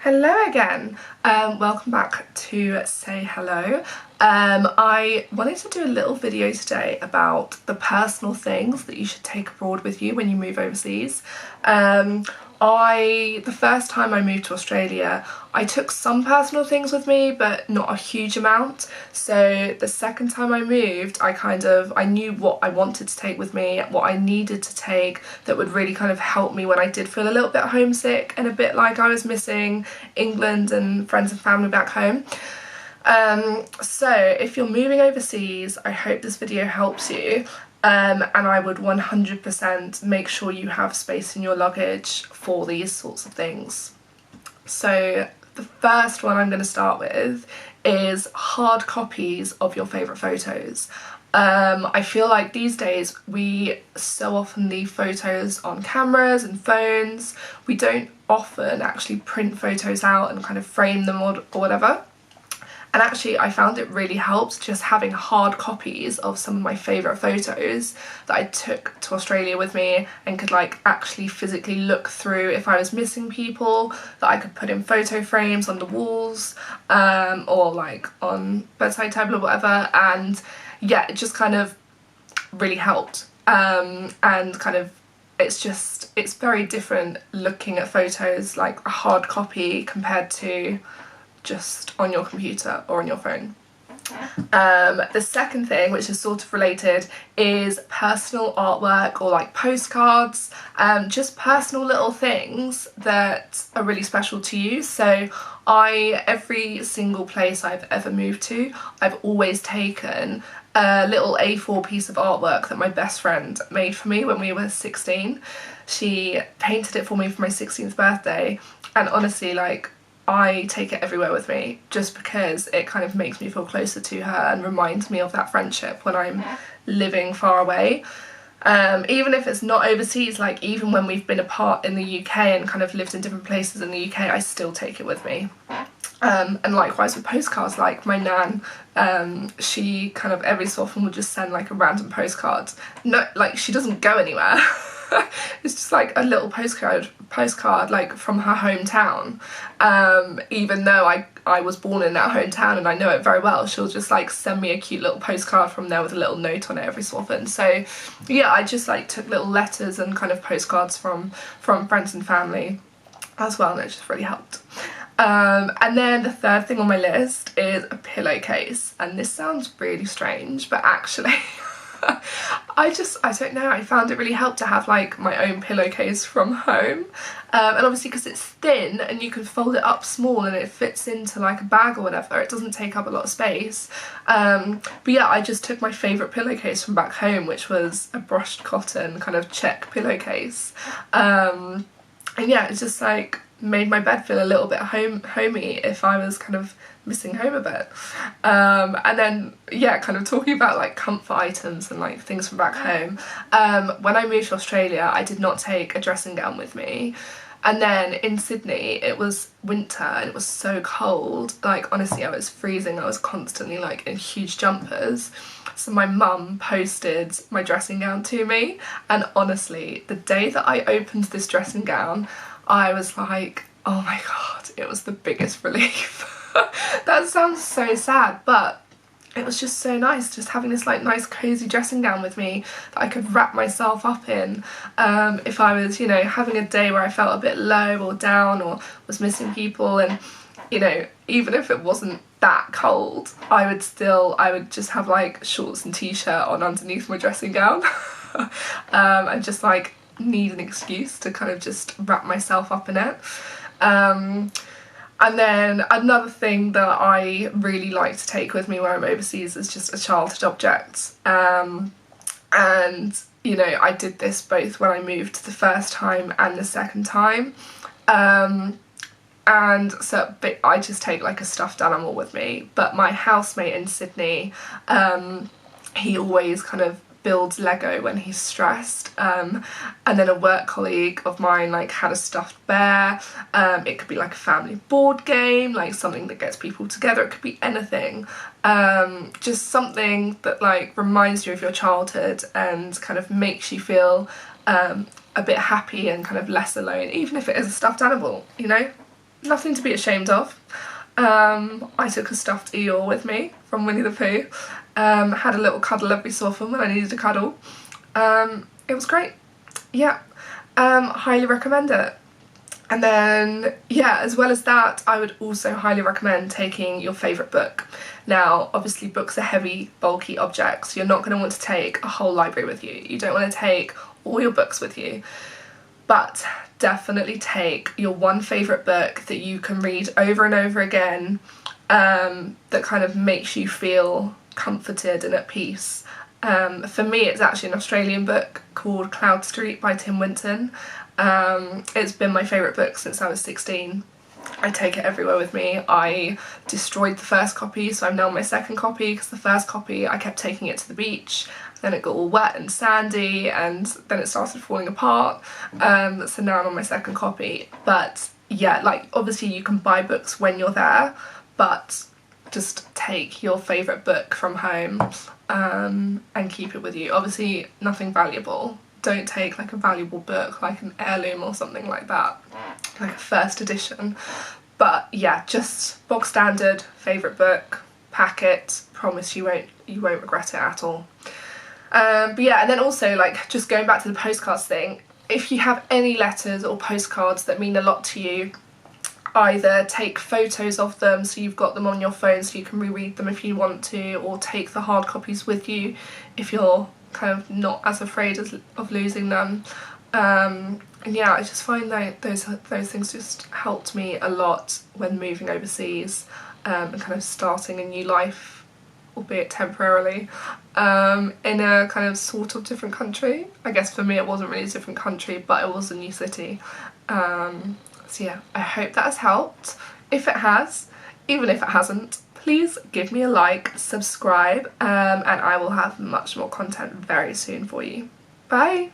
Hello again, welcome back to Say Hello. I wanted to do a little video today about the personal things that you should take abroad with you when you move overseas. The first time I moved to Australia, I took some personal things with me, but not a huge amount. So the second time I moved, I knew what I wanted to take with me, what I needed to take that would really kind of help me when I did feel a little bit homesick and a bit like I was missing England and friends and family back home. So if you're moving overseas, I hope this video helps you. And I would 100% make sure you have space in your luggage for these sorts of things. So the first one I'm going to start with is hard copies of your favourite photos. I feel like these days we so often leave photos on cameras and phones. We don't often actually print photos out and kind of frame them or whatever. And actually I found it really helped just having hard copies of some of my favourite photos that I took to Australia with me and could like actually physically look through if I was missing people, that I could put in photo frames on the walls or like on bedside table or whatever. And yeah, it just kind of really helped. And kind of it's very different looking at photos like a hard copy compared to just on your computer or on your phone. The second thing, which is sort of related, is personal artwork or like postcards, just personal little things that are really special to you. So every single place I've ever moved to, I've always taken a little A4 piece of artwork that my best friend made for me when we were 16. She painted it for me for my 16th birthday, and honestly, like, I take it everywhere with me just because it kind of makes me feel closer to her and reminds me of that friendship when I'm living far away. Even if it's not overseas, like even when we've been apart in the UK and kind of lived in different places in the UK, I still take it with me. And likewise with postcards, like my nan, she kind of every so often would just send like a random postcard. No, like she doesn't go anywhere. It's just like a little postcard like from her hometown. Even though I was born in that hometown and I know it very well, she'll just like send me a cute little postcard from there with a little note on it every so often. So yeah, I just like took little letters and kind of postcards from friends and family as well, and it just really helped. And then the third thing on my list is a pillowcase, and this sounds really strange, but actually I don't know, I found it really helped to have like my own pillowcase from home, and obviously because it's thin and you can fold it up small and it fits into like a bag or whatever, it doesn't take up a lot of space. But yeah, I just took my favourite pillowcase from back home, which was a brushed cotton kind of check pillowcase, and yeah, it's just like made my bed feel a little bit homey if I was kind of missing home a bit. And then yeah, kind of talking about like comfort items and like things from back home, when I moved to Australia I did not take a dressing gown with me, and then in Sydney it was winter and it was so cold, like honestly I was freezing, I was constantly like in huge jumpers. So my mum posted my dressing gown to me, and honestly the day that I opened this dressing gown I was like, oh my god, it was the biggest relief. That sounds so sad, but it was just so nice just having this like nice cozy dressing gown with me that I could wrap myself up in if I was, you know, having a day where I felt a bit low or down or was missing people. And you know, even if it wasn't that cold, I would just have like shorts and t-shirt on underneath my dressing gown and just like need an excuse to kind of just wrap myself up in it. And then another thing that I really like to take with me when I'm overseas is just a childhood object. And you know, I did this both when I moved the first time and the second time. And so I just take like a stuffed animal with me, but my housemate in Sydney, he always kind of builds Lego when he's stressed, and then a work colleague of mine like had a stuffed bear. It could be like a family board game, like something that gets people together, it could be anything, just something that like reminds you of your childhood and kind of makes you feel a bit happy and kind of less alone, even if it is a stuffed animal, you know? nothing to be ashamed of. I took a stuffed Eeyore with me from Winnie the Pooh. Had a little cuddle every so often when I needed a cuddle. It was great. Yeah, highly recommend it. And then, yeah, as well as that, I would also highly recommend taking your favourite book. Now, obviously books are heavy, bulky objects. You're not going to want to take a whole library with you. You don't want to take all your books with you. But definitely take your one favourite book that you can read over and over again, that kind of makes you feel comforted and at peace. For me, it's actually an Australian book called Cloud Street by Tim Winton. It's been my favourite book since I was 16. I take it everywhere with me. I destroyed the first copy, so I'm now on my second copy, because the first copy I kept taking it to the beach, then it got all wet and sandy, and then it started falling apart. So now I'm on my second copy. But yeah, like obviously you can buy books when you're there, but just take your favourite book from home and keep it with you. Obviously nothing valuable. Don't take like a valuable book, like an heirloom or something like that, like a first edition. But yeah, just bog standard favourite book, pack it, promise you won't regret it at all. But yeah, and then also like just going back to the postcards thing, if you have any letters or postcards that mean a lot to you, either take photos of them so you've got them on your phone so you can reread them if you want to, or take the hard copies with you if you're kind of not as afraid of losing them. And yeah, I just find that those things just helped me a lot when moving overseas, and kind of starting a new life, albeit temporarily, in a kind of sort of different country. I guess for me it wasn't really a different country, but it was a new city. So yeah, I hope that has helped. If it has, even if it hasn't, please give me a like, subscribe, and I will have much more content very soon for you. Bye!